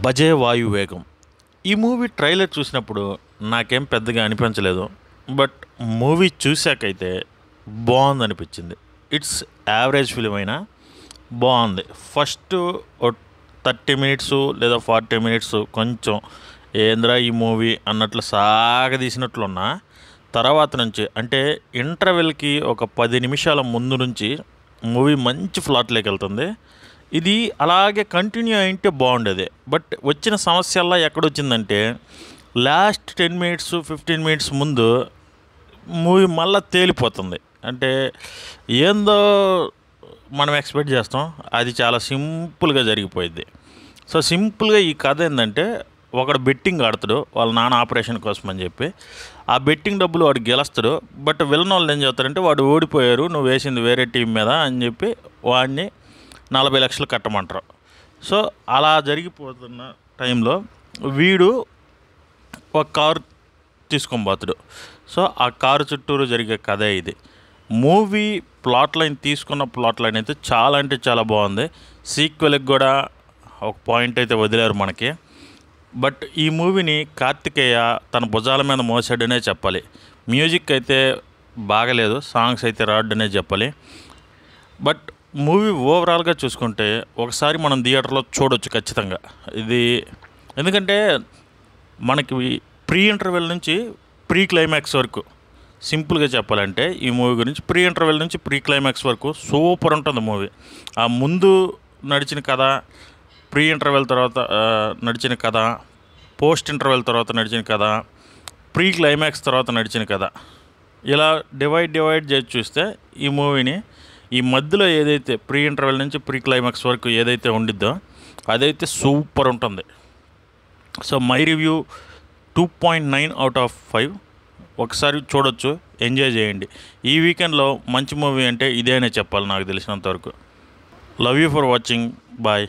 భజే వాయువేగం. ఈ movie trailer చూసినప్పుడు నాకేం పెద్దగా అనిపించలేదు. బట్ మూవీ చూశాకైతే బాగుందనిపించింది. ఇట్స్ యావరేజ్ ఫిలిం అయినా బాగుంది. ఫస్ట్ ఓ 30 మినిట్స్ లేదా 40 మినిట్స్ కొంచెం ఏంద్రా ఈ మూవీ అన్నట్లు సాగదీసినట్లున్నా, తర్వాత నుంచి అంటే ఇంటర్వెల్కి ఒక 10 నిమిషాల ముందు నుంచి మూవీ మంచి ఫ్లాట్లోకి వెళ్తుంది. ఇది అలాగే కంటిన్యూ అయింటే బాగుండేది. బట్ వచ్చిన సమస్యల్లా ఎక్కడొచ్చిందంటే లాస్ట్ 10 మినిట్స్ 15 మినిట్స్ ముందు మూవీ మళ్ళీ తేలిపోతుంది. అంటే ఏందో మనం ఎక్స్పెక్ట్ చేస్తాం, అది చాలా సింపుల్గా జరిగిపోయింది. సో సింపుల్గా ఈ కథ ఏంటంటే, ఒకడు బెట్టింగ్ ఆడతాడు వాళ్ళ నాన్న ఆపరేషన్ కోసం అని చెప్పి. ఆ బెట్టింగ్ డబ్బులు వాడు గెలుస్తాడు. బట్ విలన్ వాళ్ళు ఏం చేస్తారంటే, వాడు ఓడిపోయారు, నువ్వు వేసింది వేరే టీం మీద అని చెప్పి వాడిని 40 లక్షలు కట్టమంటారు. సో అలా జరిగిపోతున్న టైంలో వీడు ఒక కారు తీసుకొని పోతాడు. సో ఆ కారు చుట్టూరు జరిగే కథే ఇది. మూవీ ప్లాట్ లైన్ తీసుకున్న ప్లాట్ లైన్ అయితే చాలా అంటే చాలా బాగుంది. సీక్వెల్కి కూడా ఒక పాయింట్ అయితే వదిలేరు మనకి. బట్ ఈ మూవీని కార్తికేయ తన భుజాల మీద మోసాడనే చెప్పాలి. మ్యూజిక్ అయితే బాగలేదు, సాంగ్స్ అయితే రాడ్డనే చెప్పాలి. బట్ మూవీ ఓవరాల్గా చూసుకుంటే ఒకసారి మనం థియేటర్లో చూడొచ్చు ఖచ్చితంగా. ఇది ఎందుకంటే మనకి ప్రీ ఇంటర్వెల్ నుంచి ప్రీ క్లైమాక్స్ వరకు, సింపుల్గా చెప్పాలంటే ఈ మూవీ గురించి ప్రీ ఇంటర్వెల్ నుంచి ప్రీ క్లైమాక్స్ వరకు సూపర్ ఉంటుంది మూవీ. ఆ ముందు నడిచిన కథ, ప్రీ ఇంటర్వెల్ తర్వాత నడిచిన కథ, పోస్ట్ ఇంటర్వెల్ తర్వాత నడిచిన కథ, ప్రీ క్లైమాక్స్ తర్వాత నడిచిన కథ, ఇలా డివైడ్ చేసి చూస్తే ఈ మూవీని ఈ మధ్యలో ఏదైతే ప్రీ ఇంటర్వెల్ నుంచి ప్రీ క్లైమాక్స్ వరకు ఏదైతే ఉండిద్దో అదైతే సూపర్ ఉంటుంది. So my review 2.9 out of 5. ఒకసారి చూడొచ్చు, ఎంజాయ్ చేయండి. ఈ వీకెండ్లో మంచి మూవీ అంటే ఇదే అనే చెప్పాలి నాకు తెలిసినంతవరకు. Love you for watching. Bye.